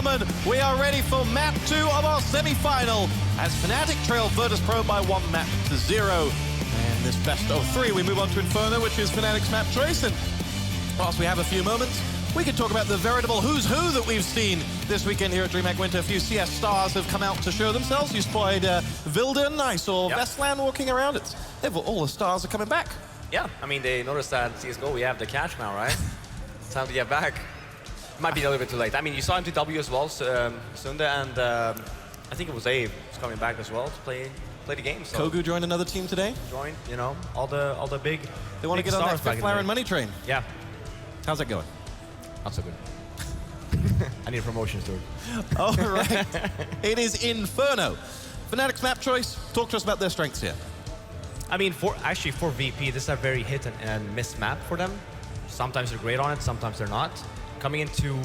gentlemen, we are ready for map 2 of our semi-final as Fnatic trail Virtus Pro by 1 map to 0. And this best of 3, we move on to Inferno, which is Fnatic's map choice. And whilst we have a few moments, we can talk about the veritable who's who that we've seen this weekend here at Dreamhack Winter. A few CS stars have come out to show themselves. You spotted Vilden, I saw Vestland walking around. All the stars are coming back. Yeah, I mean, they noticed that CSGO, we have the cash now, right? Time to get back. Might be a little bit too late. I mean, you saw MTW as well, Sunde, and I think it was Abe who's coming back as well to play the game. So. Kogu joined another team today. Joined, you know, all the big. They want to get on that fifth Laren money train. Yeah. How's that going? Not so good. I need a promotion, dude. All right. It is Inferno. Fnatic's map choice. Talk to us about their strengths here. I mean, for VP, this is a very hit and miss map for them. Sometimes they're great on it, sometimes they're not. Coming into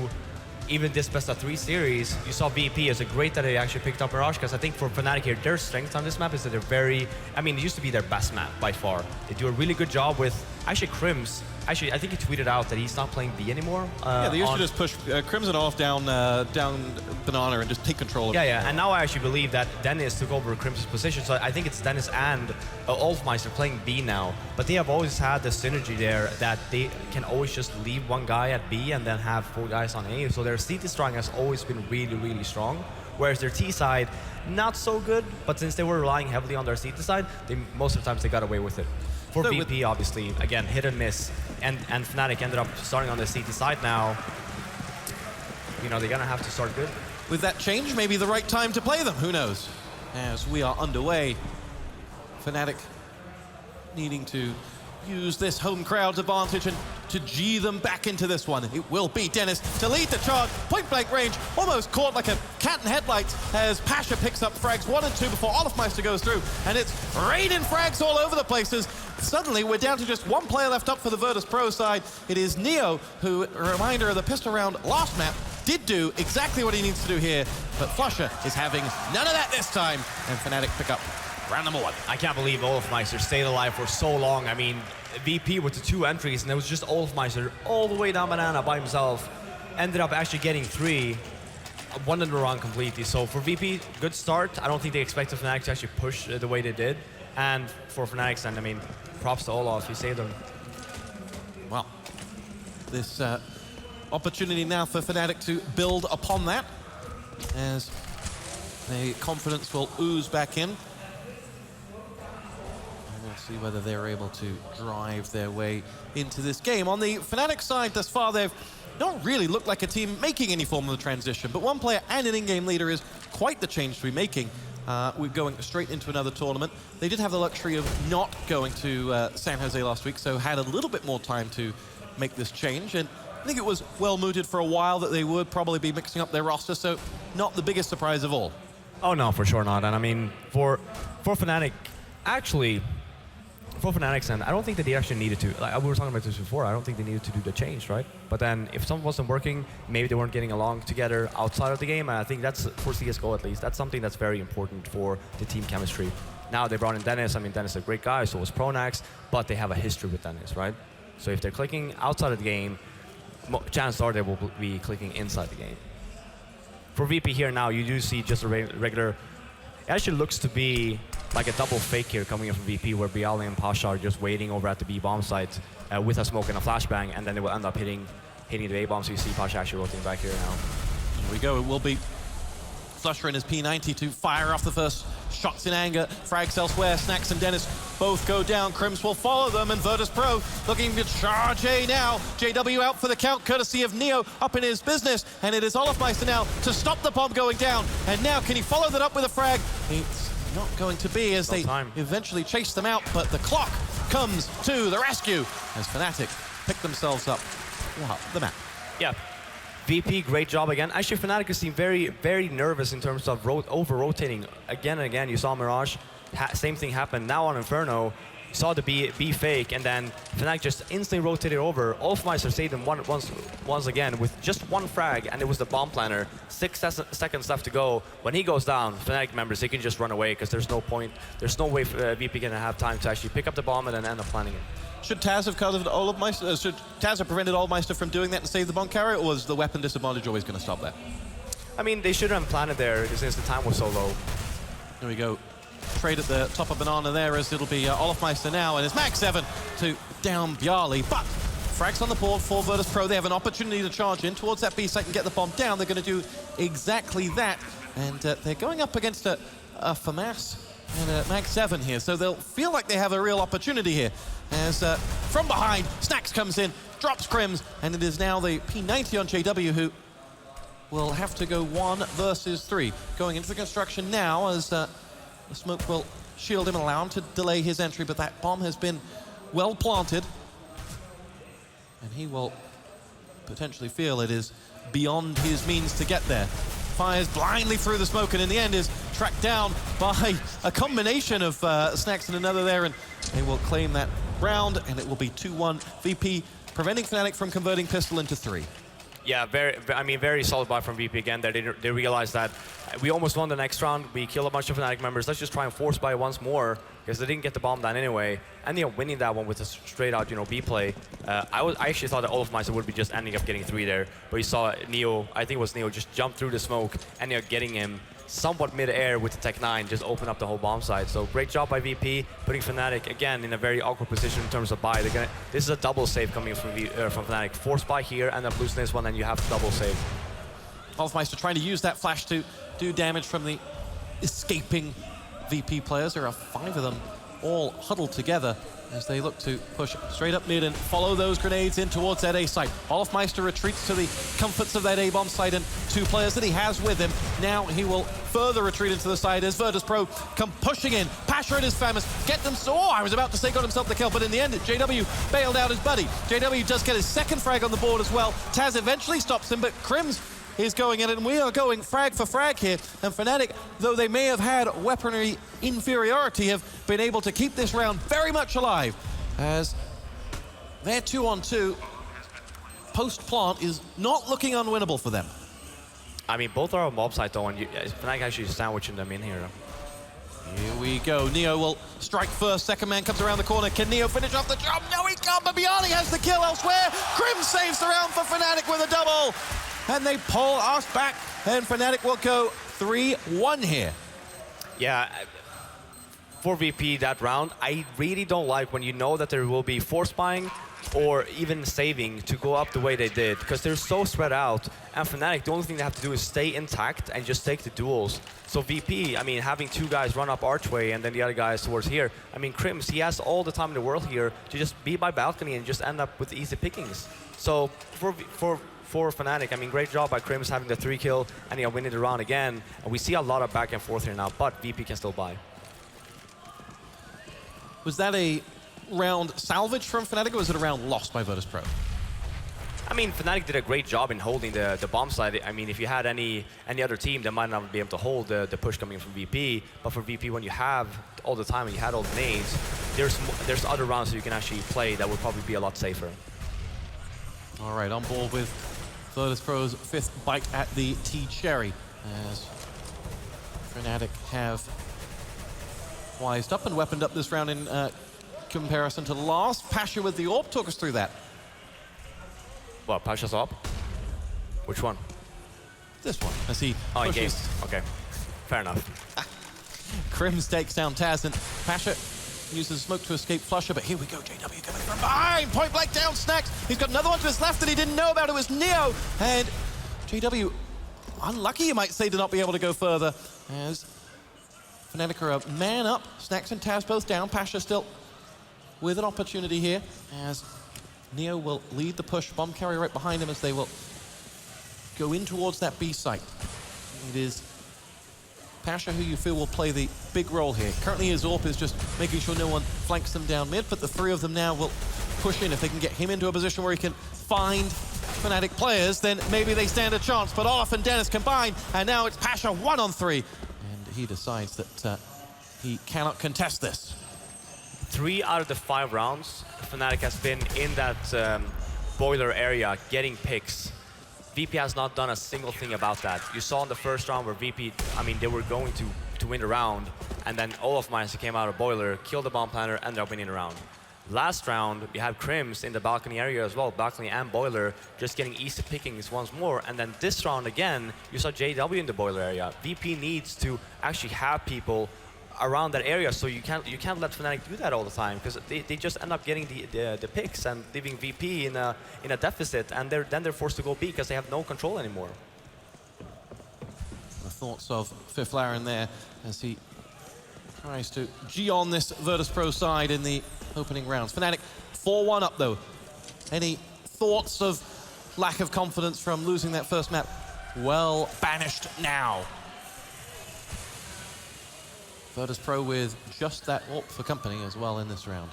even this best of 3 series, you saw VP as a great that they actually picked up Mirage, because I think for Fnatic here, their strength on this map is that they're very, I mean, it used to be their best map by far. They do a really good job with, actually Crims, actually I think he tweeted out that he's not playing B anymore. Yeah, they used to just push Crimson off down Banana and just take control of it. Yeah, and now I actually believe that Dennis took over Crimson's position, so I think it's Dennis and Olfmeister playing B now. But they have always had the synergy there that they can always just leave one guy at B and then have 4 guys on A. So their CT strong has always been really, really strong. Whereas their T side, not so good, but since they were relying heavily on their CT side, most of the times they got away with it. For so VP, obviously, again, hit and miss. And Fnatic ended up starting on the CT side now. You know, they're gonna have to start good. With that change, maybe the right time to play them, who knows? As we are underway, Fnatic needing to use this home crowd's advantage and to G them back into this one. It will be Dennis to lead the charge, point blank range, almost caught like a cat in headlights as Pasha picks up frags 1 and 2 before Olfmeister goes through, and it's raining frags all over the places. Suddenly, we're down to just 1 player left up for the Virtus Pro side. It is Neo, who, a reminder of the pistol round last map, did do exactly what he needs to do here, but Flusher is having none of that this time, and Fnatic pick up round number 1. I can't believe Olfmeister stayed alive for so long. I mean, VP with the 2 entries, and it was just Olfmeister all the way down Banana by himself. Ended up actually getting 3. One in the run completely. So for VP, good start. I don't think they expected Fnatic to actually push the way they did. And for Fnatic's end, I mean, props to Olaf, he saved them. Well, this opportunity now for Fnatic to build upon that as the confidence will ooze back in. We'll see whether they're able to drive their way into this game. On the Fnatic side thus far, they've not really looked like a team making any form of the transition, but 1 player and an in-game leader is quite the change to be making. We're going straight into another tournament. They did have the luxury of not going to San Jose last week, so had a little bit more time to make this change. And I think it was well mooted for a while that they would probably be mixing up their roster, so not the biggest surprise of all. Oh no, for sure not. And I mean, for Fnatic, actually, for Fnatic's end, I don't think that they actually needed to. Like we were talking about this before, I don't think they needed to do the change, right? But then if something wasn't working, maybe they weren't getting along together outside of the game, and I think that's, for CSGO at least, that's something that's very important for the team chemistry. Now they brought in Dennis. I mean, Dennis is a great guy, so was Pronax, but they have a history with Dennis, right? So if they're clicking outside of the game, chances are they will be clicking inside the game. For VP here now, you do see just a regular, it actually looks to be like a double fake here coming in from VP, where Bialy and Pasha are just waiting over at the B bomb site with a smoke and a flashbang, and then they will end up hitting the A bomb. So you see Pasha actually rotating back here now. Here we go. It will be Flusher in his P90 to fire off the first shots in anger. Frags elsewhere. Snacks and Dennis both go down. Crims will follow them, and Virtus Pro looking to charge A now. JW out for the count, courtesy of Neo up in his business, and it is Olafmeister now to stop the bomb going down. And now, can he follow that up with a frag? It's not going to be, as they eventually chase them out, but the clock comes to the rescue as Fnatic pick themselves up the map. Yeah. VP, great job again. Actually, Fnatic seem very, very nervous in terms of over-rotating again and again. You saw Mirage, same thing happened. Now on Inferno, saw the B fake, and then Fnatic just instantly rotated over. Olfmeister saved him once again with just 1 frag, and it was the bomb planner. 6 seconds left to go. When he goes down, Fnatic members, they can just run away because there's no point. There's no way VP can have time to actually pick up the bomb and then end up planning it. Should Taz have covered should Taz have prevented Olfmeister from doing that and save the bomb carrier, or was the weapon disadvantage always going to stop that? I mean, they should have planted there since the time was so low. There we go. Trade at the top of Banana there as it'll be Olofmeister now, and it's Max 7 to down Bjarly. But frags on the board for Virtus Pro. They have an opportunity to charge in towards that B site and get the bomb down. They're going to do exactly that. And they're going up against a FAMAS and a Max 7 here. So they'll feel like they have a real opportunity here. As from behind, Snax comes in, drops Crims, and it is now the P90 on JW who will have to go 1 versus 3. Going into the construction now as the smoke will shield him and allow him to delay his entry, but that bomb has been well planted. And he will potentially feel it is beyond his means to get there. Fires blindly through the smoke and in the end is tracked down by a combination of Snax and another there, and they will claim that round, and it will be 2-1 VP, preventing Fnatic from converting pistol into 3. Yeah, very solid buy from VP again. They realized that we almost won the next round. We killed a bunch of Fnatic members. Let's just try and force buy once more, because they didn't get the bomb down anyway. And winning that one with a straight out, B play. I actually thought that Olofmeister would be just ending up getting 3 there, but you saw Neo, I think it was Neo, just jump through the smoke, ending up getting him somewhat mid-air with the Tech 9, just open up the whole bomb site. So great job by VP, putting Fnatic again in a very awkward position in terms of buy. This is a double save coming from Fnatic. Force buy here, end up losing this one, and you have to double save. Olofmeister trying to use that flash to do damage from the escaping VP players. There are 5 of them all huddled together as they look to push straight up mid and follow those grenades in towards that A site. Olofmeister retreats to the comforts of that A bomb site and 2 players that he has with him. Now he will further retreat into the side as Virtus Pro come pushing in. Pasha and his famous get them. Oh, I was about to say got himself the kill, but in the end, JW bailed out his buddy. JW does get his second frag on the board as well. Taz eventually stops him, but Crims is going in it, and we are going frag for frag here. And Fnatic, though they may have had weaponry inferiority, have been able to keep this round very much alive as their 2-on-2 post-plant is not looking unwinnable for them. I mean, both are on mob site though, and Fnatic actually sandwiching them in here. Here we go. Neo will strike first. Second man comes around the corner. Can Neo finish off the job? No, he can't, but Bjarly has the kill elsewhere. Grim saves the round for Fnatic with a double. And they pull us back, and Fnatic will go 3-1 here. Yeah, for VP that round, I really don't like when you know that there will be force buying or even saving to go up the way they did, because they're so spread out. And Fnatic, the only thing they have to do is stay intact and just take the duels. So VP, I mean, having 2 guys run up archway and then the other guys towards here. I mean, Crims, he has all the time in the world here to just be by balcony and just end up with easy pickings. So for Fnatic, I mean, great job by Crims having the 3 kill and winning the round again. And we see a lot of back and forth here now, but VP can still buy. Was that a round salvage from Fnatic, or was it a round lost by Virtus Pro? I mean, Fnatic did a great job in holding the bomb side. I mean, if you had any other team, they might not be able to hold the push coming from VP. But for VP, when you have all the time and you had all the nades, there's other rounds that you can actually play that would probably be a lot safer. All right, on board with Virtus Pro's 5th bite at the T-Cherry, as Fnatic have wised up and weaponed up this round in comparison to the last. Pasha with the AWP, talk us through that. What, Pasha's AWP? Which one? This one, as he pushes. Engaged. Okay, fair enough. Crims takes down Taz, and Pasha uses smoke to escape Flusher, but here we go, JW coming from behind, point blank down Snax. He's got another one to his left that he didn't know about. It was Neo, and JW, unlucky you might say, to not be able to go further, as Fnatic are a man up. Snax and Taz both down. Pasha still with an opportunity here, as Neo will lead the push. Bomb carrier right behind him as they will go in towards that B site. It is Pasha who you feel will play the big role here. Currently his AWP is just making sure no one flanks them down mid, but the 3 of them now will push in. If they can get him into a position where he can find Fnatic players, then maybe they stand a chance. But Olaf and Dennis combine, and now it's Pasha 1-on-3. And he decides that he cannot contest this. 3 out of the 5 rounds, Fnatic has been in that boiler area getting picks. VP has not done a single thing about that. You saw in the first round where VP, I mean, they were going to win the round, and then Olofmeister came out of boiler, killed the bomb planter, ended up winning the round. Last round, we had Crims in the balcony area as well, balcony and boiler, just getting easy pickings once more. And then this round again, you saw JW in the boiler area. VP needs to actually have people around that area, so you can't let Fnatic do that all the time, because they just end up getting the picks and leaving VP in a deficit, and then they're forced to go B because they have no control anymore. The thoughts of Fiflaren there as he tries to G on this Virtus.pro side in the opening rounds. Fnatic 4-1 up though. Any thoughts of lack of confidence from losing that first map? Well banished now. Virtus.pro with just that AWP for company as well in this round.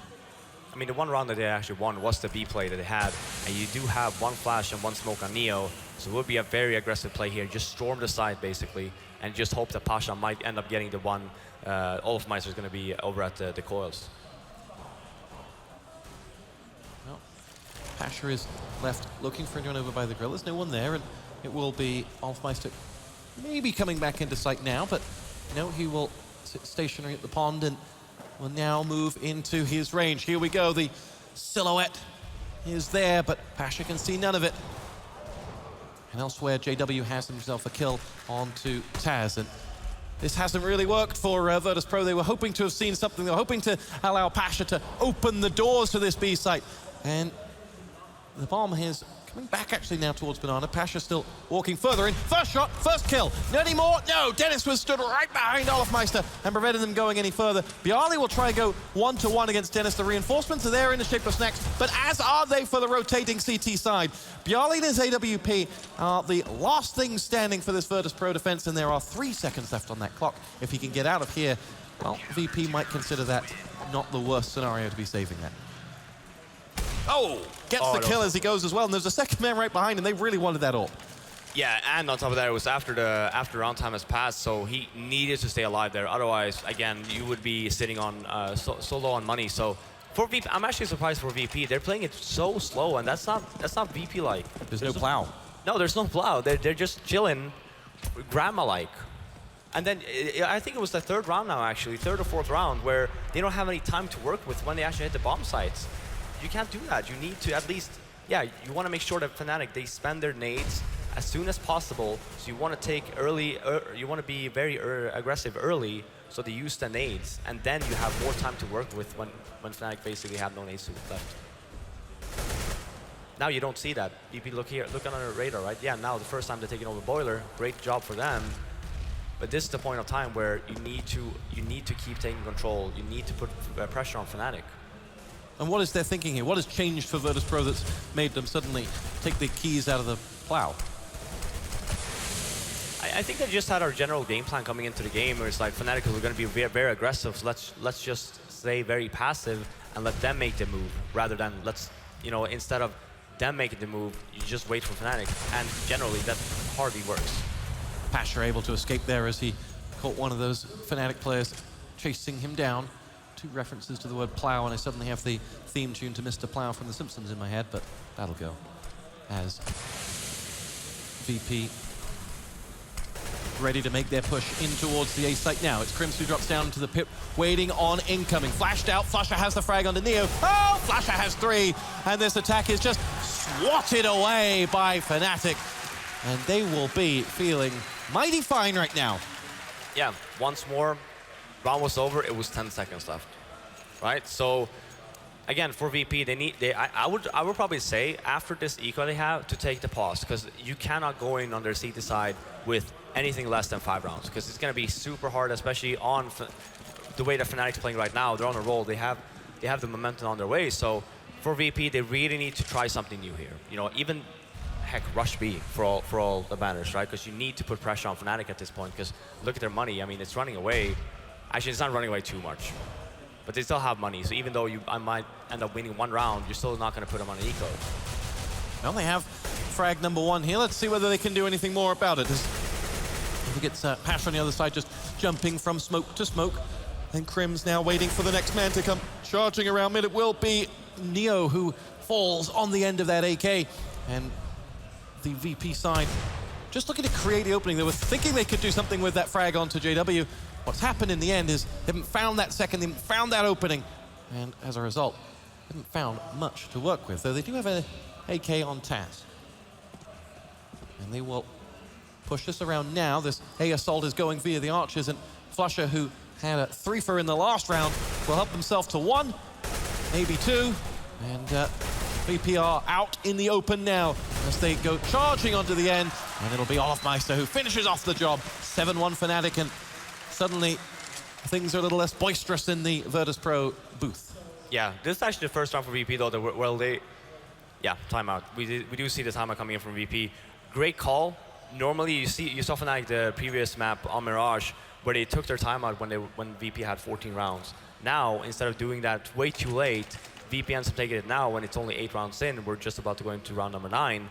I mean, the one round that they actually won was the B play that they had, and you do have one flash and one smoke on Neo, so it would be a very aggressive play here. Just storm the side, basically, and just hope that Pasha might end up getting the one. Olofmeister is going to be over at the coils. Well, Pasha is left looking for anyone over by the grill. There's no one there, and it will be Olofmeister maybe coming back into sight now, but no, he will sit stationary at the pond and will now move into his range. Here we go, the silhouette is there, but Pasha can see none of it. And elsewhere, JW has himself a kill onto Taz, and this hasn't really worked for Virtus.pro. They were hoping to have seen something. They were hoping to allow Pasha to open the doors to this B site. And the bomb is coming back actually now towards Banana. Pasha still walking further in. First shot, first kill. Not anymore. No, Dennis was stood right behind Olofmeister and prevented them going any further. Bjarly will try and go 1-to-1 against Dennis. The reinforcements are there in the shape of snacks, but as are they for the rotating CT side. Bjarly and his AWP are the last thing standing for this Virtus.pro defense, and there are 3 seconds left on that clock. If he can get out of here, well, VP might consider that not the worst scenario to be saving that. Oh, gets the kill as he goes as well, and there's a second man right behind, and they really wanted that AWP. Yeah, and on top of that, it was after round time has passed, so he needed to stay alive there. Otherwise, again, you would be sitting on so low on money. So for VP, I'm actually surprised for VP. They're playing it so slow, and that's not VP like. There's no plow. No, there's no plow. They're just chilling, grandma like. And then I think it was the third round now, actually, third or fourth round, where they don't have any time to work with when they actually hit the bomb sites. You can't do that. You need to at least, yeah, you want to make sure that Fnatic, they spend their nades as soon as possible. So you want to take early, you want to be very aggressive early, so they use the nades, and then you have more time to work with when Fnatic basically have no nades left. Now you don't see that. VP, look here, look on our radar, right? Yeah, now the first time they're taking over Boiler, great job for them. But this is the point of time where you need to keep taking control. You need to put pressure on Fnatic. And what is their thinking here? What has changed for Virtus.pro that's made them suddenly take the keys out of the plow? I think they just had our general game plan coming into the game, where it's like Fnatic are going to be very, very aggressive, so let's just stay very passive and let them make the move, rather than instead of them making the move, you just wait for Fnatic, and generally that hardly works. Pasha able to escape there as he caught one of those Fnatic players chasing him down. 2 references to the word plow, and I suddenly have the theme tune to Mr. Plow from The Simpsons in my head, but that'll go. As VP ready to make their push in towards the A site now. It's Crims who drops down into the pit, waiting on incoming. Flashed out, Flasher has the frag onto Neo. Oh, Flasher has 3, and this attack is just swatted away by Fnatic. And they will be feeling mighty fine right now. Yeah, once more, round was over, it was 10 seconds left, right? So, again, for VP, I would probably say, after this eco they have, to take the pause, because you cannot go in on their CT side with anything less than 5 rounds, because it's going to be super hard, especially on the way that Fnatic's playing right now. They're on a roll, they have the momentum on their way, so for VP, they really need to try something new here. Even, heck, rush B for all the banners, right? Because you need to put pressure on Fnatic at this point, because look at their money, I mean, it's running away. Actually, it's not running away too much, but they still have money. So even though I might end up winning 1 round, you're still not going to put them on an eco. Well, they have frag number 1 here. Let's see whether they can do anything more about it. I think it's Pasha on the other side, just jumping from smoke to smoke. And Crims now waiting for the next man to come charging around mid. It will be Neo who falls on the end of that AK. And the VP side just looking to create the opening. They were thinking they could do something with that frag onto JW. What's happened in the end is they haven't found that second, they haven't found that opening. And as a result, hadn't found much to work with, though they do have a AK on Taz. And they will push this around now. This A assault is going via the archers, and Flusher, who had a 3-for in the last round, will help himself to 1, maybe 2, and VP are out in the open now as they go charging onto the end, and it'll be Olofmeister who finishes off the job. 7-1 Fnatic, and suddenly things are a little less boisterous in the Virtus.pro booth. Yeah, this is actually the first round for VP though. Yeah, timeout. We do see the timeout coming in from VP. Great call. Normally you saw Fnatic the previous map on Mirage where they took their timeout when VP had 14 rounds. Now, instead of doing that way too late, VP ends up taking it now when it's only 8 rounds in. We're just about to go into round number 9,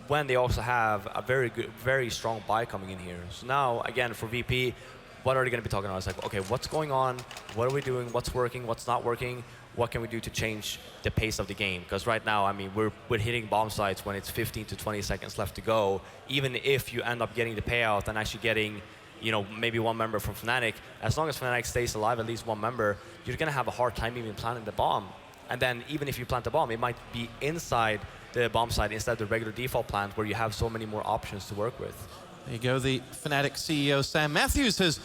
when they also have a very strong buy coming in here. So now, again, for VP, what are they going to be talking about? It's like, okay, what's going on? What are we doing? What's working? What's not working? What can we do to change the pace of the game? Because right now, I mean, we're hitting bomb sites when it's 15 to 20 seconds left to go. Even if you end up getting the payout and actually getting, you know, maybe one member from Fnatic, as long as Fnatic stays alive, at least one member, you're going to have a hard time even planting the bomb. And then even if you plant the bomb, it might be inside the bomb site instead of the regular default plant where you have so many more options to work with. There you go. The Fnatic CEO, Sam Matthews, has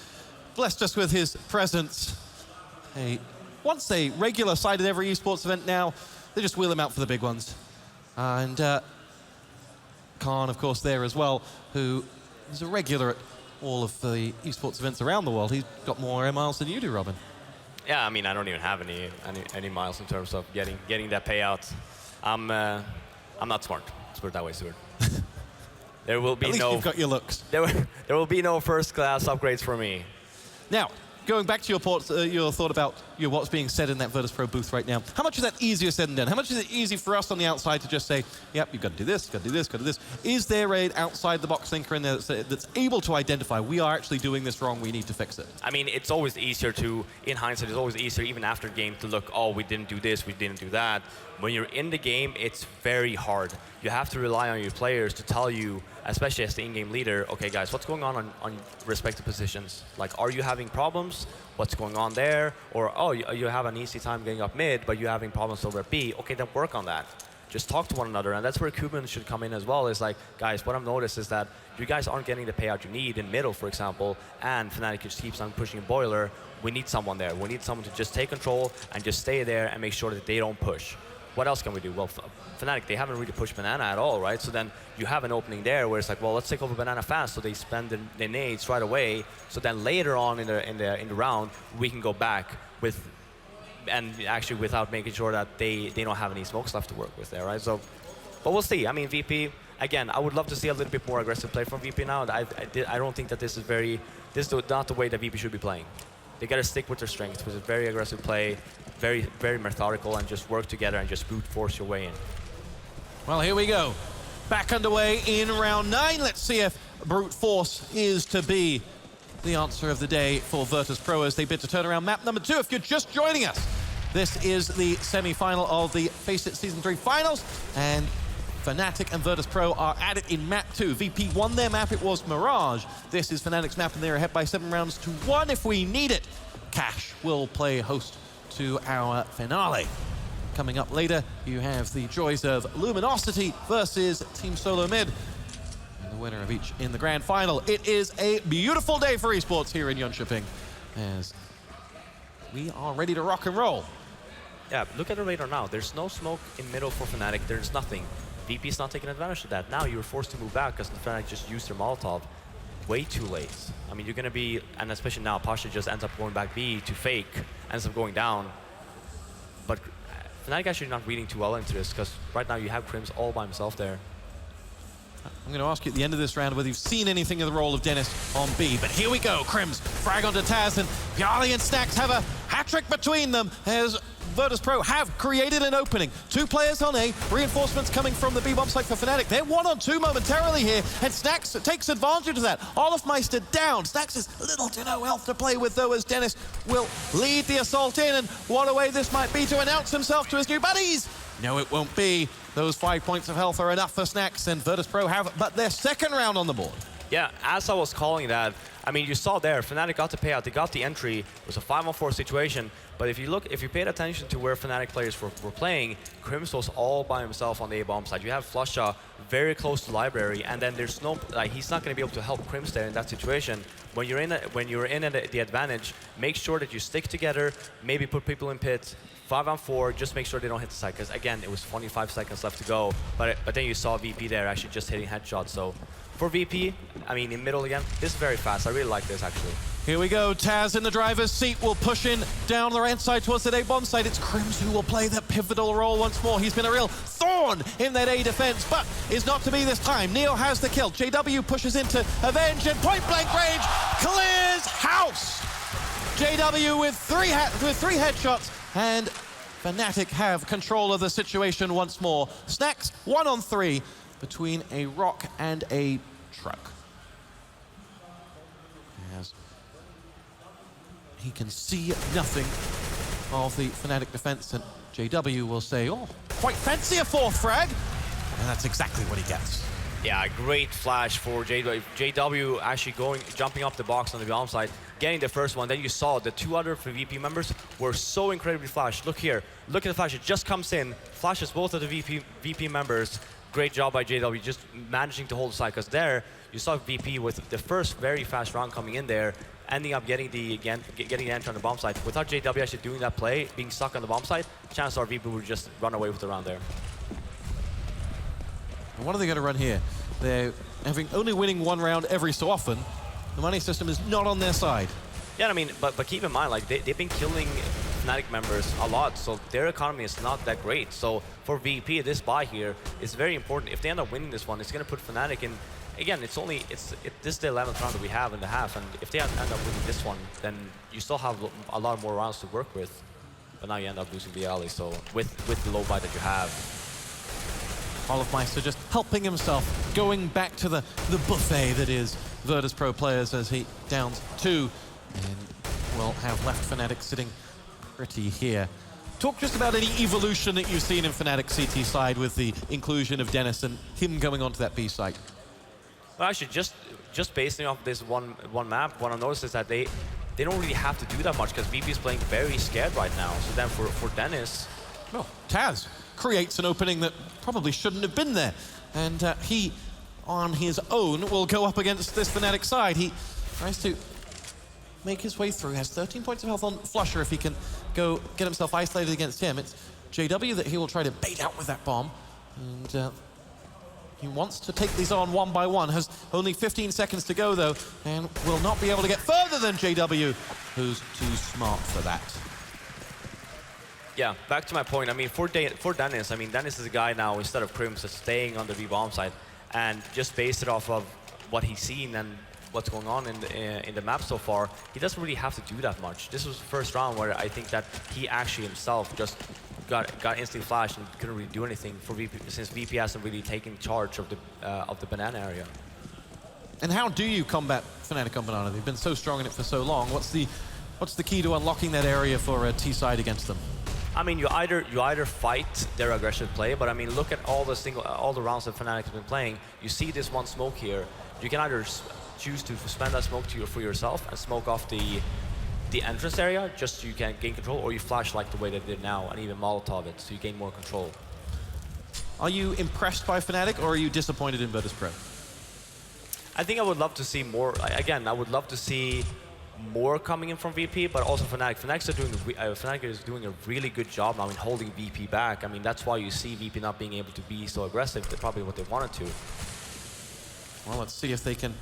blessed us with his presence. Once a regular side at every esports event now, they just wheel him out for the big ones. And Khan, of course, there as well, who is a regular at all of the esports events around the world. He's got more air miles than you do, Robin. Yeah, I mean, I don't even have any miles in terms of getting that payout. I'm not smart. Let's put it that way, Stuart. There will be At least you've got your looks. There will be no first-class upgrades for me. Now, going back to your thought about what's being said in that Virtus.pro booth right now, how much is that easier said than done? How much is it easy for us on the outside to just say, yep, you've got to do this, got to do this, got to do this? Is there an outside-the-box thinker in there that's able to identify, we are actually doing this wrong, we need to fix it? I mean, it's always easier to, in hindsight, it's always easier, even after the game, to look, oh, we didn't do this, we didn't do that. When you're in the game, it's very hard. You have to rely on your players to tell you, especially as the in-game leader, okay, guys, what's going on respective positions? Like, are you having problems? What's going on there? Or, oh, you have an easy time getting up mid, but you're having problems over at B. Okay, then work on that. Just talk to one another, and that's where Kuban should come in as well. Is like, guys, what I've noticed is that you guys aren't getting the payout you need in middle, for example, and Fnatic just keeps on pushing boiler. We need someone there. We need someone to just take control and just stay there and make sure that they don't push. What else can we do? Well, Fnatic, they haven't really pushed Banana at all, right? So then you have an opening there where it's like, well, let's take over Banana fast, so they spend the nades right away. So then later on in the round, we can go back with, and actually without making sure that they don't have any smokes left to work with there, right? So, but we'll see. I mean, VP, again, I would love to see a little bit more aggressive play from VP now. I don't think that this is not the way that VP should be playing. They got to stick with their strengths, with a very aggressive play, very methodical, and just work together and just brute force your way in. Well, here we go. Back underway in round 9. Let's see if brute force is to be the answer of the day for Virtus.pro as they bid to turn around map number 2. If you're just joining us, this is the semi-final of the FACEIT Season 3 finals, and Fnatic and Virtus.pro are at it in map 2. VP won their map, it was Mirage. This is Fnatic's map, and they're ahead by 7 rounds to 1 if we need it. Cash will play host to our finale. Coming up later, you have the joys of Luminosity versus Team Solo Mid, and the winner of each in the grand final. It is a beautiful day for esports here in Jönköping, as we are ready to rock and roll. Yeah, look at the radar now. There's no smoke in middle for Fnatic. There's nothing. VP's not taking advantage of that. Now you're forced to move back because Fnatic just used their Molotov way too late. I mean, you're going to be, and especially now, Pasha just ends up going back B to fake, ends up going down. But Fnatic actually not reading too well into this because right now you have Crims all by himself there. I'm going to ask you at the end of this round whether you've seen anything of the role of Dennis on B, but here we go. Crims frag onto Taz, and Yali and Snacks have a hat-trick between them as Virtus.pro have created an opening. 2 players on A, reinforcements coming from the B bomb site for Fnatic. They're 1-on-2 momentarily here, and Snacks takes advantage of that. Olofmeister down. Snacks has little to no health to play with, though, as Dennis will lead the assault in, and what a way this might be to announce himself to his new buddies. No, it won't be. Those 5 points of health are enough for Snacks, and Virtus.pro have but their 2nd round on the board. Yeah, as I was calling that, I mean, you saw there, Fnatic got the payout, they got the entry. It was a 5-on-4 situation. But if you paid attention to where Fnatic players were playing, Crims was all by himself on the A-bomb side. You have Flusha very close to library, and then there's no, like, he's not going to be able to help Crims there in that situation. When you're in the advantage, make sure that you stick together, maybe put people in pit, 5-on-4, just make sure they don't hit the side. Because again, it was 25 seconds left to go. But then you saw VP there actually just hitting headshots. So for VP, I mean, in middle again, this is very fast. I really like this, actually. Here we go. Taz in the driver's seat will push in down the right side towards that A bomb side. It's Crims who will play that pivotal role once more. He's been a real thorn in that A defense, but is not to be this time. Neo has the kill. JW pushes into Avenge and point blank range clears house. JW with three headshots, and Fnatic have control of the situation once more. Snacks 1-on-3 between a rock and a truck. As he can see nothing of the Fnatic defense, and JW will say, oh, quite fancy a fourth frag. And that's exactly what he gets. Yeah, great flash for JW. JW actually jumping up the box on the bomb side, getting the first one. Then you saw the two other VP members were so incredibly flashed. Look here, look at the flash. It just comes in, flashes both of the VP members. Great job by JW, just managing to hold the side. Because there, you saw VP with the first very fast round coming in there, ending up getting the entry on the bomb side. Without JW actually doing that play, being stuck on the bomb side, chances are VP would just run away with the round there. And what are they going to run here? They're only winning one round every so often. The money system is not on their side. Yeah, I mean, but keep in mind, like they've been killing Fnatic members a lot, so their economy is not that great. So for VP, this buy here is very important. If they end up winning this one, it's going to put Fnatic in. Again, this is the 11th round that we have in the half, and if they end up winning this one, then you still have a lot more rounds to work with. But now you end up losing the alley. So with the low buy that you have. Olofmeister just helping himself, going back to the buffet that is Virtus Pro players as he downs 2. And we'll have left Fnatic sitting pretty here. Talk just about any evolution that you've seen in Fnatic CT side with the inclusion of Dennis and him going onto that B site. Well, actually, just basing off this one map, what I noticed is that they don't really have to do that much because VP is playing very scared right now. So then for Dennis, well, Taz creates an opening that probably shouldn't have been there, and he, on his own, will go up against this Fnatic side. He tries to make his way through. Has 13 points of health on Flusher. If he can go get himself isolated against him, it's JW that he will try to bait out with that bomb, and he wants to take these on one by one. Has only 15 seconds to go, though, and will not be able to get further than JW, who's too smart for that. yeah, back to my point. I mean, for Dennis, I mean, Dennis is a guy now, instead of Crims, that's staying on the V-bomb side, and just based it off of what he's seen and what's going on in the map so far, he doesn't really have to do that much. This was the first round where I think that he actually himself just got instantly flashed and couldn't really do anything for VP, since VP hasn't really taken charge of the banana area. And how do you combat Fnatic on banana? They've been so strong in it for so long. What's the key to unlocking that area for a T side against them? I mean, you either fight their aggressive play, but I mean, look at all the rounds that Fnatic has been playing. You see this one smoke here. You can either choose to spend that smoke for yourself and smoke off the entrance area just so you can gain control, or you flash like the way they did now and even Molotov it so you gain more control. Are you impressed by Fnatic, or are you disappointed in Virtus Pro? I think I would love to see more. Again, I would love to see more coming in from VP, but also Fnatic. Fnatic is doing a really good job now in holding VP back. I mean, that's why you see VP not being able to be so aggressive. They're probably what they wanted to. Well, let's see if they can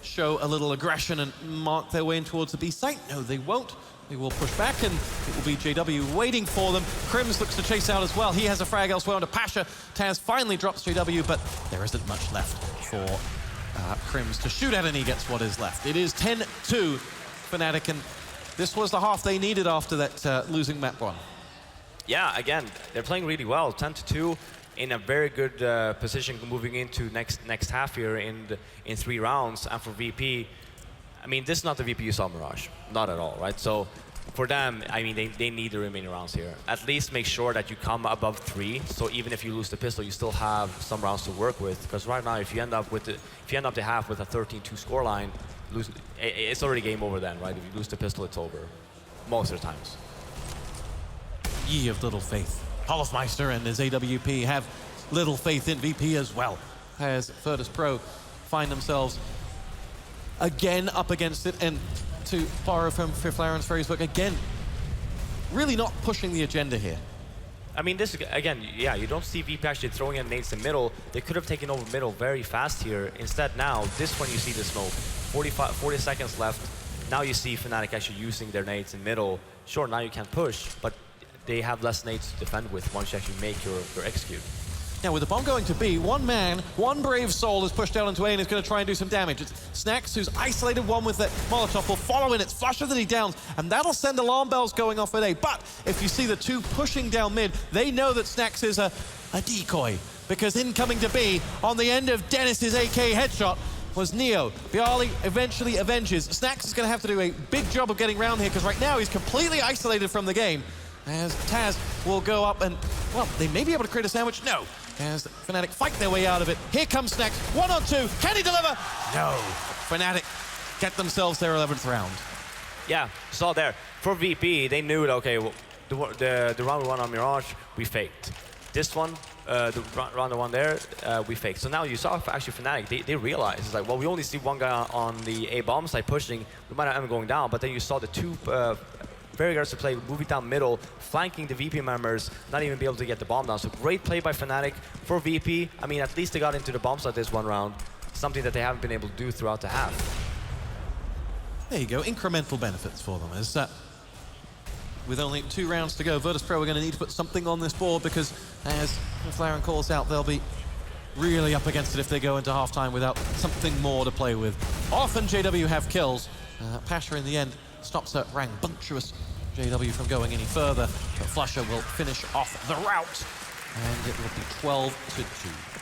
show a little aggression and mark their way in towards the B site. No, they won't. They will push back, and it will be JW waiting for them. Crims looks to chase out as well. He has a frag elsewhere onto Pasha. Taz finally drops JW, but there isn't much left for Crims to shoot at, and he gets what is left. It is 10-2 Fnatic, and this was the half they needed after that losing map 1. Yeah, again, they're playing really well. 10-2 in a very good position moving into next half here in 3 rounds. And for VP, I mean, this is not the VP you saw Mirage, not at all, right? So for them, I mean, they need the remaining rounds here. At least make sure that you come above 3. So even if you lose the pistol, you still have some rounds to work with. Because right now, if you end up the half with a 13-2 scoreline, it's already game over then, right? If you lose the pistol, it's over. Most of the times. Ye of little faith. Hofmeister and his AWP have little faith in VP as well, as Virtus.pro find themselves again up against it, and to borrow from Fifth phrase book, again, really not pushing the agenda here. I mean, this, again, yeah, you don't see VP actually throwing in nades in middle. They could have taken over middle very fast here. Instead now, this one you see the smoke. 40 seconds left. Now you see Fnatic actually using their nades in middle. Sure, now you can push, but they have less nades to defend with once you actually make your execute. Now with the bomb going to B, one man, one brave soul is pushed down into A and is going to try and do some damage. It's Snax who's isolated one with that Molotov, will follow in, it's Flusher that he downs, and that'll send alarm bells going off at A. But if you see the two pushing down mid, they know that Snax is a decoy, because incoming to B, on the end of Dennis's AK headshot, was Neo. Bialy eventually avenges. Snax is going to have to do a big job of getting around here, because right now he's completely isolated from the game. As Taz will go up and, well, they may be able to create a sandwich. No. As Fnatic fight their way out of it. Here comes Snax. 1 on 2. Can he deliver? No. Fnatic get themselves their 11th round. Yeah, saw there. For VP, they knew that, okay, well, the round we won on Mirage, we faked. This one, the round one there, we faked. So now you saw actually Fnatic, they realized, it's like, well, we only see one guy on the A bomb side pushing. We might not end up going down, but then you saw the two very aggressive play, moving down middle, flanking the VP members, not even be able to get the bomb down. So great play by Fnatic for VP. I mean, at least they got into the bomb site this one round, something that they haven't been able to do throughout the half. There you go, incremental benefits for them. As with only 2 rounds to go, Virtus.pro are going to need to put something on this board, because as McLaren calls out, they'll be really up against it if they go into halftime without something more to play with. Often JW have kills. Pasha in the end stops that rambunctious JW from going any further, but Flusher will finish off the rout, and it will be 12-2.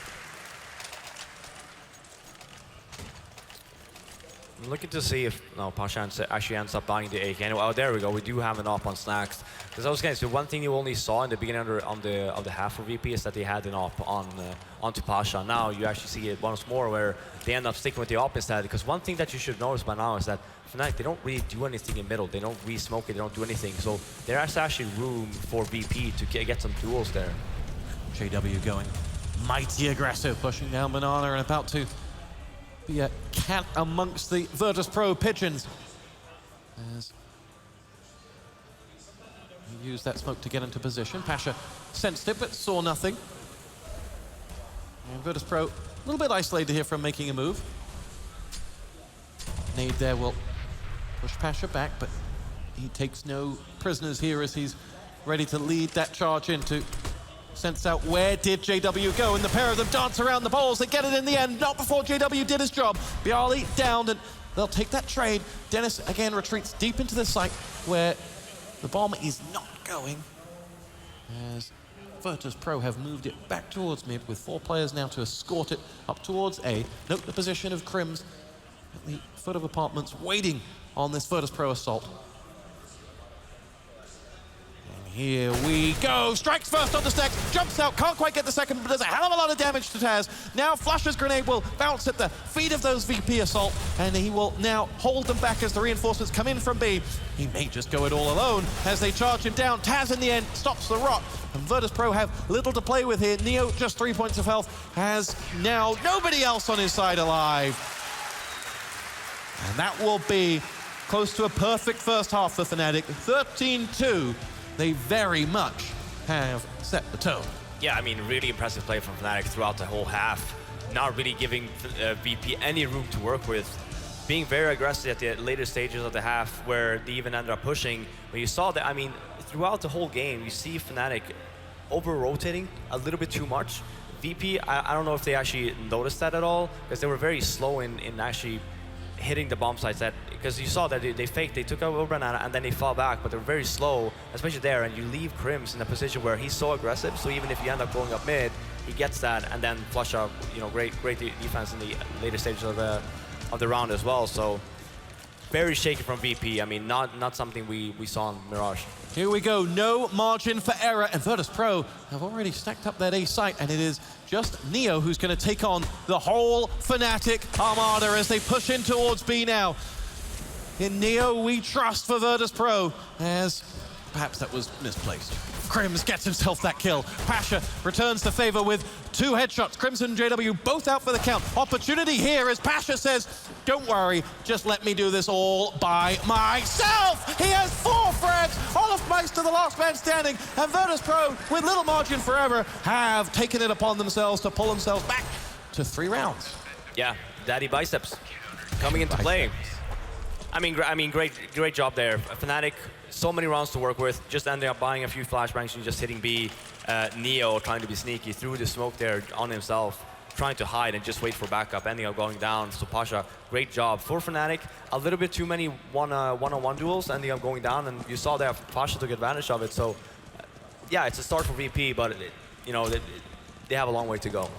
I'm looking to see if Pasha actually ends up buying the AK. Anyway, oh, there we go. We do have an op on Snax. Because I was going to say, one thing you only saw in the beginning of the half of VP is that they had an op onto Pasha. Now you actually see it once more where they end up sticking with the op instead. Because one thing that you should notice by now is that Fnatic, they don't really do anything in middle. They don't re-smoke it. They don't do anything. So there's actually room for VP to get some duels there. JW going mighty aggressive, pushing down Banana and about to be a cat amongst the Virtus.pro pigeons. As he used that smoke to get into position. Pasha sensed it but saw nothing. And Virtus.pro a little bit isolated here from making a move. Nade there will push Pasha back, but he takes no prisoners here as he's ready to lead that charge into sense out where did JW go, and the pair of them dance around the balls. They get it in the end, not before JW did his job. Bialy down, and they'll take that trade. Dennis again retreats deep into the site where the bomb is not going, as Virtus.pro have moved it back towards mid with 4 players now to escort it up towards A. Note the position of Crims at the foot of apartments waiting on this Virtus.pro assault. Here we go. Strikes first on the stack, jumps out, can't quite get the second, but does a hell of a lot of damage to Taz. Now Flusher's grenade will bounce at the feet of those VP assault, and he will now hold them back as the reinforcements come in from B. He may just go it all alone as they charge him down. Taz in the end stops the rot, and Virtus.pro have little to play with here. Neo just 3 points of health, has now nobody else on his side alive. And that will be close to a perfect first half for Fnatic. 13-2. They very much have set the tone. Yeah, I mean, really impressive play from Fnatic throughout the whole half. Not really giving VP any room to work with. Being very aggressive at the later stages of the half where they even ended up pushing. But you saw that, I mean, throughout the whole game, you see Fnatic over-rotating a little bit too much. VP, I don't know if they actually noticed that at all, because they were very slow in actually hitting the bomb sites, that because you saw that they faked, they took out Banana and then they fall back, but they're very slow, especially there, and you leave Crims in a position where he's so aggressive, so even if you end up going up mid, he gets that, and then flush up, you know, great defense in the later stages of the round as well. So very shaky from VP. I mean, not something we saw in Mirage. Here we go, no margin for error, and Virtus.pro have already stacked up that A site, and it is just Neo who's going to take on the whole Fnatic armada as they push in towards B now. In Neo we trust for Virtus.pro, as perhaps that was misplaced. Crims gets himself that kill. Pasha returns the favor with 2 headshots. Crimson and JW both out for the count. Opportunity here as Pasha says, don't worry, just let me do this all by myself. He has 4 frags. Olofmeister, the last man standing, and Virtus.pro, with little margin for error, have taken it upon themselves to pull themselves back to 3 rounds. Yeah, Daddy Biceps coming into play. I mean, great job there. Fnatic, so many rounds to work with, just ending up buying a few flashbangs and just hitting B. Neo trying to be sneaky, threw the smoke there on himself, trying to hide and just wait for backup, ending up going down. So Pasha, great job. For Fnatic, a little bit too many one-on-one duels, ending up going down, and you saw there Pasha took advantage of it. So yeah, it's a start for VP, but you know, they have a long way to go.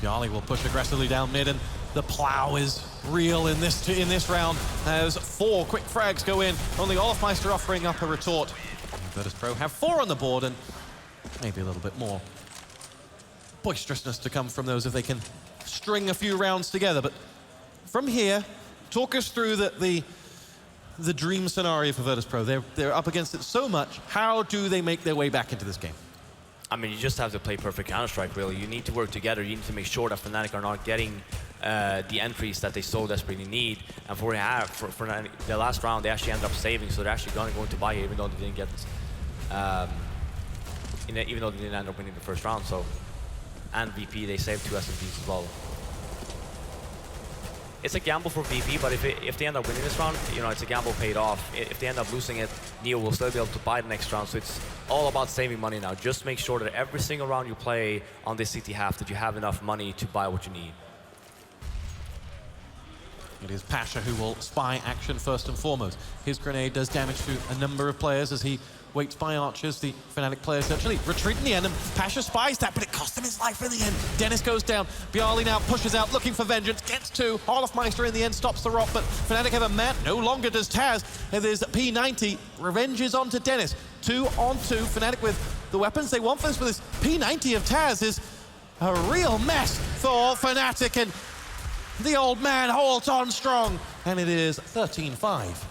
Yali will push aggressively down mid, and the plow is real in this round as 4 quick frags go in. Only Olofmeister offering up a retort. Virtus.pro have 4 on the board, and maybe a little bit more boisterousness to come from those if they can string a few rounds together. But from here, talk us through the dream scenario for Virtus.pro. They're up against it so much. How do they make their way back into this game? I mean, you just have to play perfect Counter-Strike, really. You need to work together. You need to make sure that Fnatic are not getting the entries that they so desperately need. And for the last round, they actually ended up saving, so they're actually going to buy it, even though they didn't get, even though they didn't end up winning the first round. So, and VP, they saved 2 SMGs as well. It's a gamble for VP, but if they end up winning this round, you know, it's a gamble paid off. If they end up losing it, Neo will still be able to buy the next round. So it's all about saving money now. Just make sure that every single round you play on this CT half, that you have enough money to buy what you need. It is Pasha who will spy action first and foremost. His grenade does damage to a number of players as he waits by archers. The Fnatic players actually retreat in the end, and Pasha spies that, but it cost him his life in the end. Dennis goes down. Bjarly now pushes out, looking for vengeance, gets 2. Olofmeister in the end stops the rot, but Fnatic have a man. No longer does Taz. And there's P90. Revenge is onto Dennis. 2 on 2. Fnatic with the weapons they want for this, but this P90 of Taz is a real mess for Fnatic, and the old man holds on strong, and it is 13-5.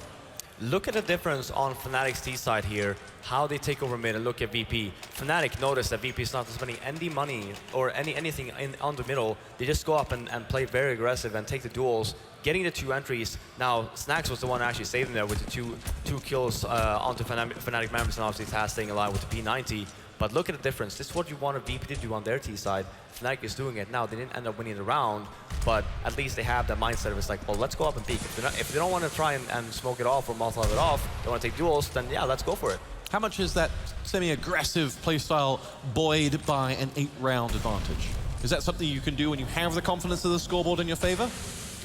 Look at the difference on Fnatic's T side here, how they take over mid, and look at VP. Fnatic noticed that VP is not spending any money or anything on the middle. They just go up and play very aggressive and take the duels, getting the 2 entries. Now, Snacks was the one actually saving there with the two kills onto Fnatic members, and obviously Taz staying alive with the P90. But look at the difference. This is what you want a VP to do on their T side. Fnatic is doing it now. They didn't end up winning the round, but at least they have that mindset of it's like, well, let's go up and peek. If they don't want to try and smoke it off or Molotov it off, they want to take duels, then yeah, let's go for it. How much is that semi-aggressive playstyle buoyed by an 8-round advantage? Is that something you can do when you have the confidence of the scoreboard in your favor?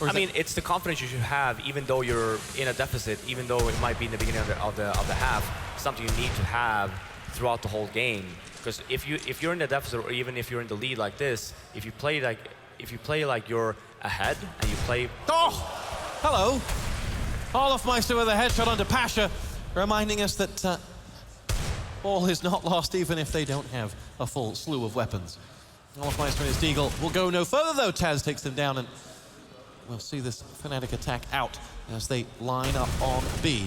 I mean, it's the confidence you should have, even though you're in a deficit, even though it might be in the beginning of the half. Something you need to have throughout the whole game. Because if you're in the deficit, or even if you're in the lead like this, if you play like you're ahead and you play. Oh, hello, Olofmeister with a headshot onto Pasha, reminding us that all is not lost, even if they don't have a full slew of weapons. Olofmeister and his Deagle will go no further, though. Taz takes them down, and we'll see this Fnatic attack out as they line up on B.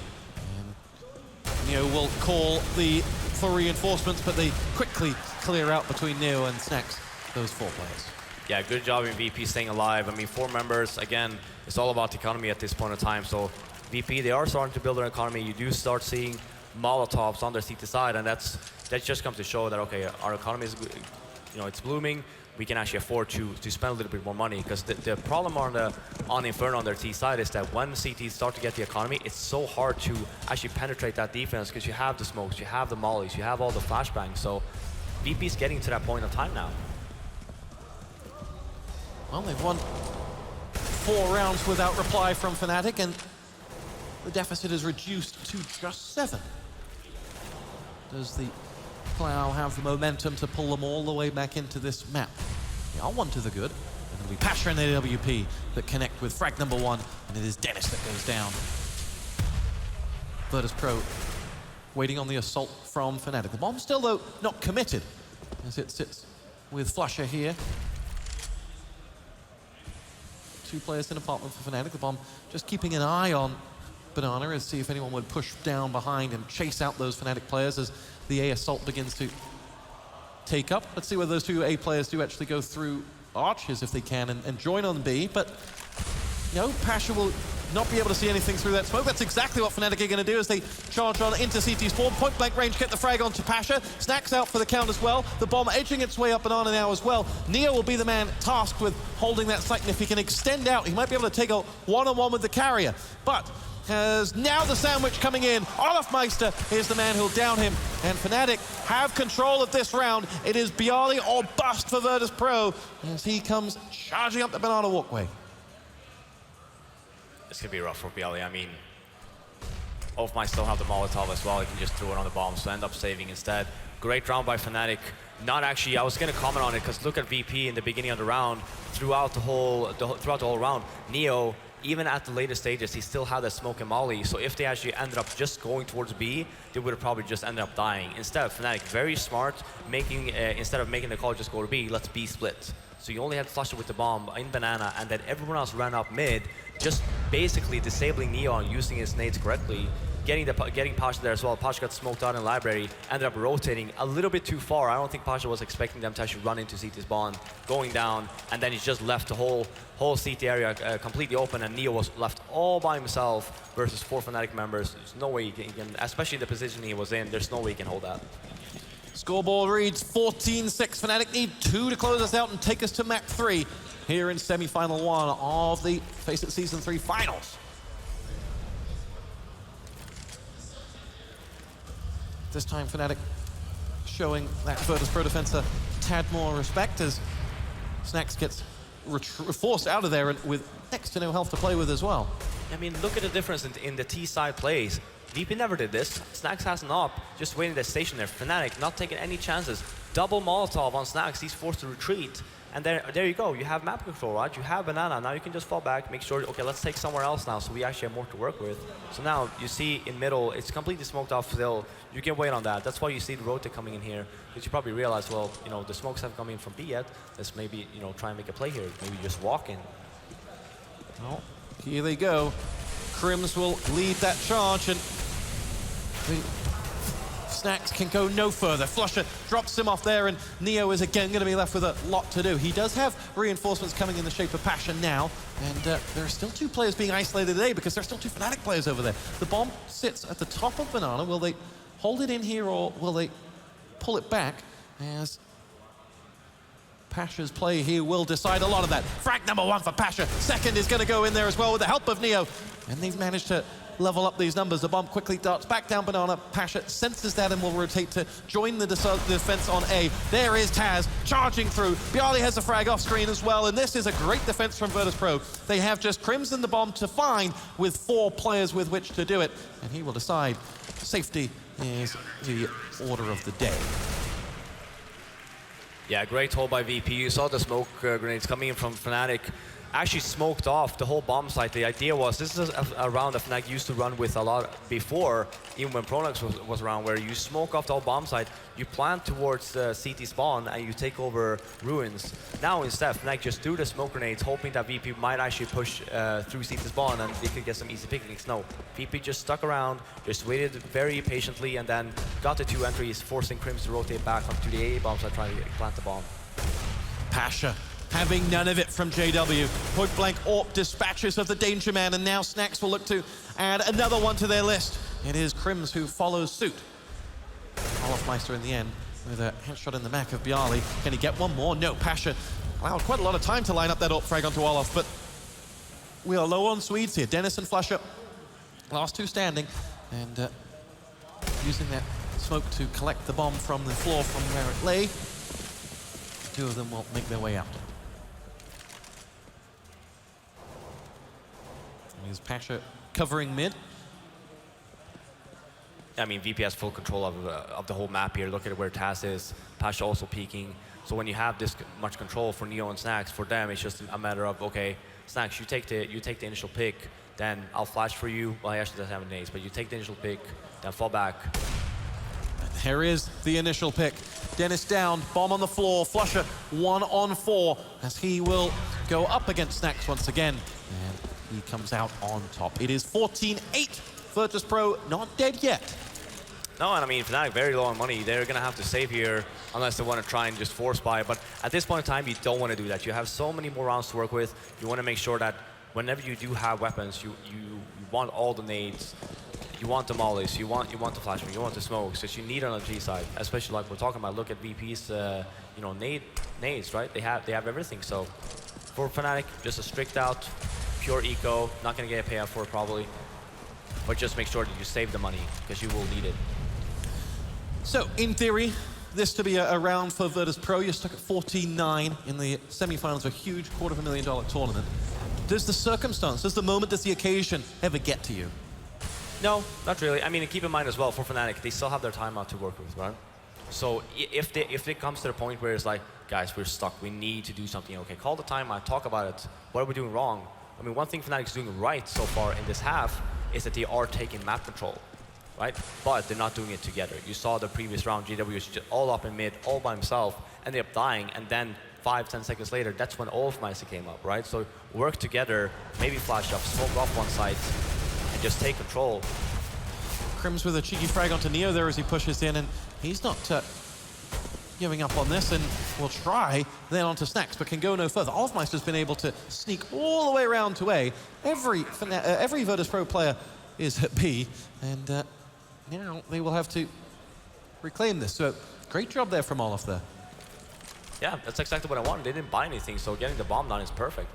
And Neo will call for reinforcements, but they quickly clear out between Neo and Snacks, those 4 players. Yeah, good job in VP staying alive. I mean, 4 members, again, it's all about the economy at this point in time. So VP, they are starting to build their economy. You do start seeing Molotovs on their CT side, and that just comes to show that, okay, our economy is, you know, it's blooming. We can actually afford to spend a little bit more money, because the problem on Inferno on their T side is that when CTs start to get the economy, it's so hard to actually penetrate that defense, because you have the smokes, you have the mollies, you have all the flashbangs. So VP's getting to that point of time now. Well, they've won 4 rounds without reply from Fnatic, and the deficit is reduced to just 7. Does the Plow have the momentum to pull them all the way back into this map? They are 1 to the good, And it'll be Pasha and AWP that connect with frag number 1, and it is Dennis that goes down. Virtus Pro waiting on the assault from Fnatic. The bomb still, though, not committed, as it sits with Flusher here. 2 players in apartment for Fnatic. The bomb just keeping an eye on Banana as see if anyone would push down behind and chase out those Fnatic players as the A assault begins to take up. Let's see whether those 2 A players do actually go through arches if they can and join on B, but no, Pasha will not be able to see anything through that smoke. That's exactly what Fnatic are going to do as they charge on into CT spawn. Point blank range, get the frag onto Pasha. Snacks out for the count as well. The bomb edging its way up Banana now as well. Neo will be the man tasked with holding that site, and if he can extend out, he might be able to take a one-on-one with the carrier. But as now the sandwich coming in, Olafmeister is the man who'll down him, and Fnatic have control of this round. It is Bialy or bust for Virtus Pro as he comes charging up the Banana walkway. It's going to be rough for Bialy. I mean, Olaf might still have the Molotov as well. He can just throw it on the bomb, so end up saving instead. Great round by Fnatic. Not actually, I was going to comment on it, because look at VP in the beginning of the round. Throughout the whole round, Neo, even at the later stages, he still had that smoke and molly. So if they actually ended up just going towards B, they would have probably just ended up dying. Instead, Fnatic, very smart, making instead of making the call just go to B, let's B split. So you only had Flusher with the bomb in Banana, and then everyone else ran up mid, just basically disabling Neo and using his nades correctly, getting Pasha there as well. Pasha got smoked out in library, ended up rotating a little bit too far. I don't think Pasha was expecting them to actually run into CT spawn, going down, and then he just left the whole CT area completely open, and Neo was left all by himself versus 4 Fnatic members. There's no way he can, especially the position he was in, there's no way he can hold that. Scoreboard reads 14-6. Fnatic need 2 to close us out and take us to map 3 here in semi-final 1 of the FACEIT Season 3 finals. This time Fnatic showing that Virtus Pro defense a tad more respect as Snacks gets forced out of there and with next to no health to play with as well. I mean, look at the difference in the T side plays. VP never did this. Snacks has an op, just waiting at the station there. Fnatic not taking any chances. Double Molotov on Snacks, he's forced to retreat. And there you go, you have map control, right? You have Banana, now you can just fall back, make sure, okay, let's take somewhere else now so we actually have more to work with. So now you see in middle, it's completely smoked off still. You can wait on that. That's why you see the rotate coming in here, because you probably realize, well, you know, the smokes haven't come in from B yet. Let's maybe, you know, try and make a play here. Maybe just walk in. Well, here they go. Crims will lead that charge, and Snacks can go no further. Flusher drops him off there, and Neo is again going to be left with a lot to do. He does have reinforcements coming in the shape of Passion now, and there are still 2 players being isolated today because there are still 2 Fnatic players over there. The bomb sits at the top of Banana. Will they hold it in here, or will they pull it back? As Pasha's play here will decide a lot of that. Frag number 1 for Pasha. Second is going to go in there as well with the help of Neo, and they've managed to level up these numbers. The bomb quickly darts back down Banana. Pasha senses that and will rotate to join the defense on A. There is Taz charging through. Bialy has a frag off screen as well, and this is a great defense from Virtus Pro. They have just Crimson the bomb to find with 4 players with which to do it, and he will decide safety is the order of the day. Yeah, great hold by VP. You saw the smoke grenades coming in from Fnatic. Actually smoked off the whole bomb site. The idea was, this is a round that Fnatic used to run with a lot before, even when Pronox was around, where you smoke off the whole bomb site, you plant towards CT spawn, and you take over ruins. Now instead, Fnatic just threw the smoke grenades, hoping that VP might actually push through CT spawn, and they could get some easy picnics. No, VP just stuck around, just waited very patiently, and then got the 2 entries, forcing Crims to rotate back onto the A bomb site, trying to plant the bomb. Pasha having none of it from JW. Point blank AWP dispatches of the Danger Man, and now Snacks will look to add another one to their list. It is Crims who follows suit. Olafmeister in the end with a headshot in the back of Bialy. Can he get one more? No, Pasha allowed quite a lot of time to line up that AWP frag onto Olaf, but we are low on Swedes here. Dennis and Flusher, last 2 standing, and using that smoke to collect the bomb from the floor from where it lay. 2 of them will make their way out. Here's Pasha covering mid. I mean, VP has full control of the whole map here. Look at where Taz is. Pasha also peeking. So when you have this much control for Neo and Snacks, for them it's just a matter of, okay, Snacks, you take the initial pick, then I'll flash for you. Well, he actually doesn't have an ace, but you take the initial pick, then fall back. And there is the initial pick. Dennis down, bomb on the floor, Flusher 1 on 4 as he will go up against Snacks once again. And he comes out on top. It is 14-8. Virtus Pro not dead yet. No, and I mean, Fnatic very low on money. They're going to have to save here unless they want to try and just force buy. But at this point in time, you don't want to do that. You have so many more rounds to work with. You want to make sure that whenever you do have weapons, you want all the nades. You want the mollies, you want the flashbang, you want the smokes that you need on the G side, especially like we're talking about. Look at VP's, you know, nades, right? They have everything. So for Fnatic, just a strict out, pure eco, not gonna get a payout for it probably, but just make sure that you save the money because you will need it. So in theory, this to be a round for Virtus Pro. You're stuck at 14-9 in the semifinals of a huge $250,000 tournament. Does the circumstance, does the moment, does the occasion ever get to you? No, not really. I mean, keep in mind as well, for Fnatic, they still have their timeout to work with, right? So if it comes to the point where it's like, guys, we're stuck, we need to do something, okay, call the timeout, talk about it. What are we doing wrong? I mean, one thing Fnatic's doing right so far in this half is that they are taking map control, right? But they're not doing it together. You saw the previous round, GW was just all up in mid, all by himself, ended up dying, and then 5-10 seconds later, that's when all of Meister came up, right? So work together, maybe flash up, smoke off one side, and just take control. Crims with a cheeky frag onto Neo there as he pushes in, and he's not giving up on this, and will try then onto Snacks, but can go no further. Olfmeister's been able to sneak all the way around to A. Every Virtus Pro player is at B, and now they will have to reclaim this. So great job there from Olaf there. Yeah, that's exactly what I wanted. They didn't buy anything, so getting the bomb down is perfect.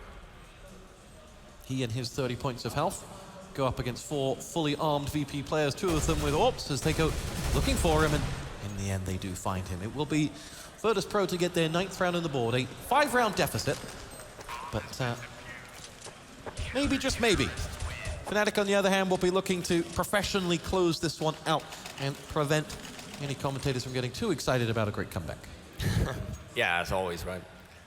He and his 30 points of health go up against 4 fully armed VP players, 2 of them with AWPs as they go looking for him, and in the end they do find him. It will be Virtus Pro to get their 9th round on the board, a 5-round deficit, but maybe, just maybe. Fnatic, on the other hand, will be looking to professionally close this one out and prevent any commentators from getting too excited about a great comeback. Yeah, as always, right?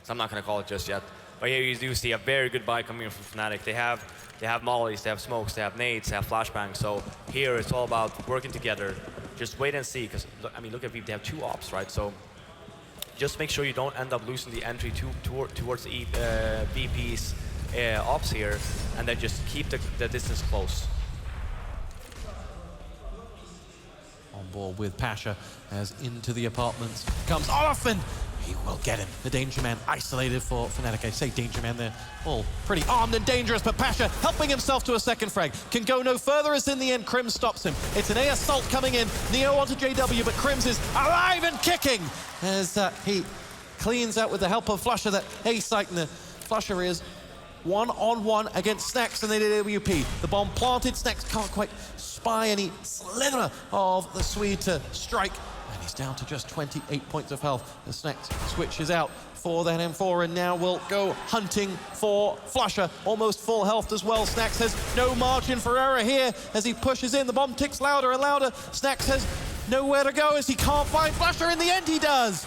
So I'm not going to call it just yet. But here you do see a very good buy coming in from Fnatic. They have mollies, they have smokes, they have nades, they have flashbangs. So here it's all about working together. Just wait and see, because I mean, look at VP, they have 2 ops, right? So just make sure you don't end up losing the entry towards the VP's ops here, and then just keep the distance close. On board with Pasha as into the apartments comes Olaf, and he will get him. The Danger Man isolated for Fnatic. I say Danger Man, they're all pretty armed and dangerous, but Pasha helping himself to a second frag. Can go no further as in the end Crims stops him. It's an A assault coming in. Neo onto JW, but Crims is alive and kicking as he cleans out with the help of Flusher that FACEIT, and the Flusher is 1-on-1 against Snacks and the AWP. The bomb planted, Snacks can't quite spy any slither of the Swede to strike. And he's down to just 28 points of health as Snacks switches out for that M4 and now will go hunting for Flusher. Almost full health as well. Snacks has no margin for error here as he pushes in. The bomb ticks louder and louder. Snacks has nowhere to go as he can't find Flusher. In the end he does.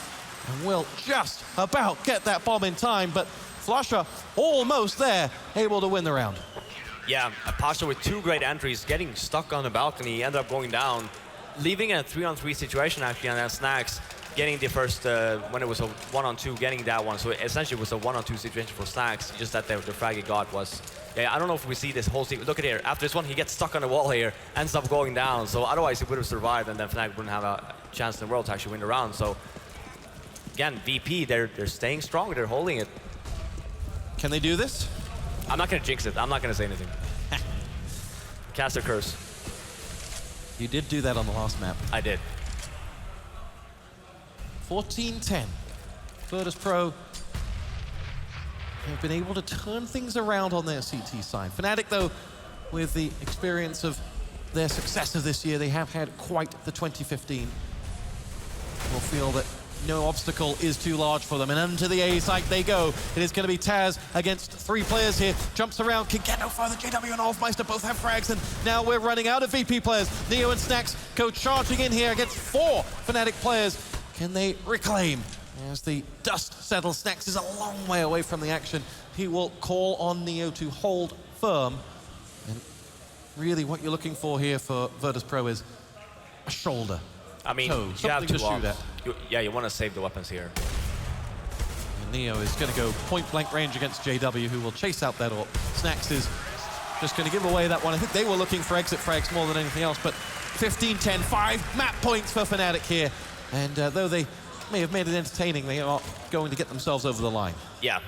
And will just about get that bomb in time, but Flusher almost there, able to win the round. Yeah, Pasha with 2 great entries, getting stuck on the balcony, he ended up going down, leaving a 3-on-3 situation actually, and then Snacks getting the first, when it was a 1-on-2, getting that one. So essentially it was a 1-on-2 situation for Snacks, just that the frag he got was, yeah, I don't know if we see this whole thing. Look at here, after this one, he gets stuck on the wall here, ends up going down. So otherwise he would have survived, and then Fnatic wouldn't have a chance in the world to actually win the round. So again, VP, they're staying strong, they're holding it. Can they do this? I'm not going to jinx it. I'm not going to say anything. Cast a curse. You did do that on the last map. I did. 14-10. Virtus Pro have been able to turn things around on their CT side. Fnatic, though, with the experience of their success of this year, they have had quite the 2015. Will feel that no obstacle is too large for them, and into the A site they go. It is going to be Taz against 3 players here. Jumps around, can get no further. JW and Olfmeister both have frags, and now we're running out of VP players. Neo and Snacks go charging in here against 4 Fnatic players. Can they reclaim As the dust settles, Snax is a long way away from the action. He will call on Neo to hold firm. And really what you're looking for here for Virtus.pro is a shoulder. I mean, you have to shoot at. You want to save the weapons here. And Neo is going to go point-blank range against JW, who will chase out that AWP. Snax is just going to give away that one. I think they were looking for exit frags more than anything else, but 15-10, 5 map points for Fnatic here. And though they may have made it entertaining, they are going to get themselves over the line. Yeah.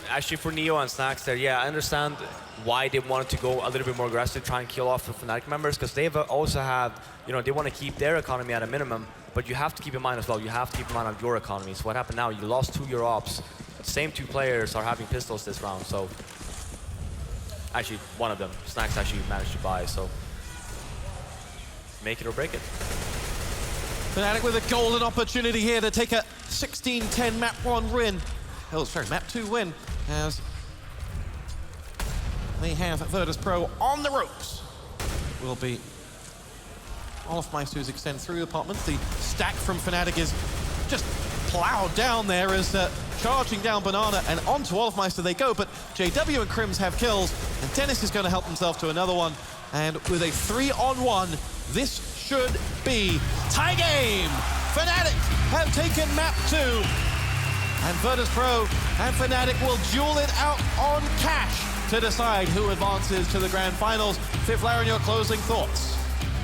Actually, for Neo and Snax there, yeah, I understand why they wanted to go a little bit more aggressive, try and kill off the Fnatic members, because they've also have, they want to keep their economy at a minimum, but you have to keep in mind as well, you have to keep in mind of your economy. So what happened now, you lost 2 of your ops, the same 2 players are having pistols this round, so actually, one of them, Snax actually managed to buy, so make it or break it. Fnatic with a golden opportunity here to take a 16-10 map 1 win. Oh, sorry, map 2 win, as they have Virtus.pro on the ropes. Will be Olofmeister's extend through apartments. The stack from Fnatic is just plowed down there as charging down Banana, and onto Olofmeister they go, but JW and Crims have kills, and Dennis is going to help himself to another one, and with a 3-on-1, this should be tie game. Fnatic have taken map 2, and Virtus.pro and Fnatic will duel it out on cash to decide who advances to the grand finals. Fifth Laren, your closing thoughts?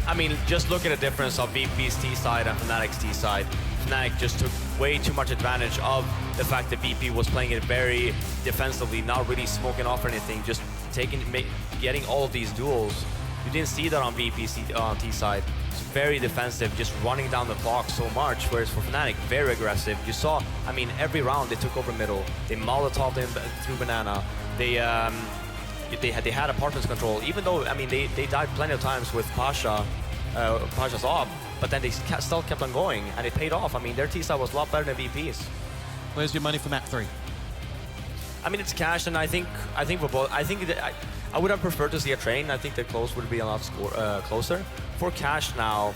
I mean, just look at the difference of VP's T side and Fnatic's T side. Fnatic just took way too much advantage of the fact that VP was playing it very defensively, not really smoking off or anything, just getting all of these duels. You didn't see that on VP's T side. It's very defensive, just running down the clock so much, whereas for Fnatic, very aggressive. You saw, I mean, every round they took over middle. They Molotov'd in through Banana. They had apartments control, even though, I mean, they died plenty of times with Pasha's off, but then they still kept on going, and it paid off. I mean, their T-side was a lot better than VP's. Where's your money for map 3? I mean, it's cash, and I think for both, I would have preferred to see a train. I think the close would be a lot closer. For cash now,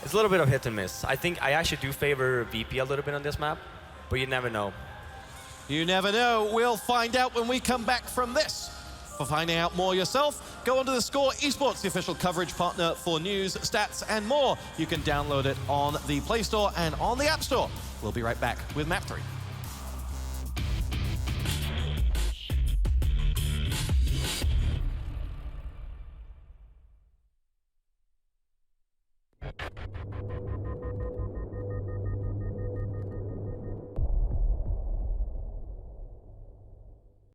it's a little bit of hit and miss. I think I actually do favor VP a little bit on this map, but you never know. You never know. We'll find out when we come back from this. For finding out more yourself, go onto the Score Esports, the official coverage partner for news, stats, and more. You can download it on the Play Store and on the App Store. We'll be right back with map 3.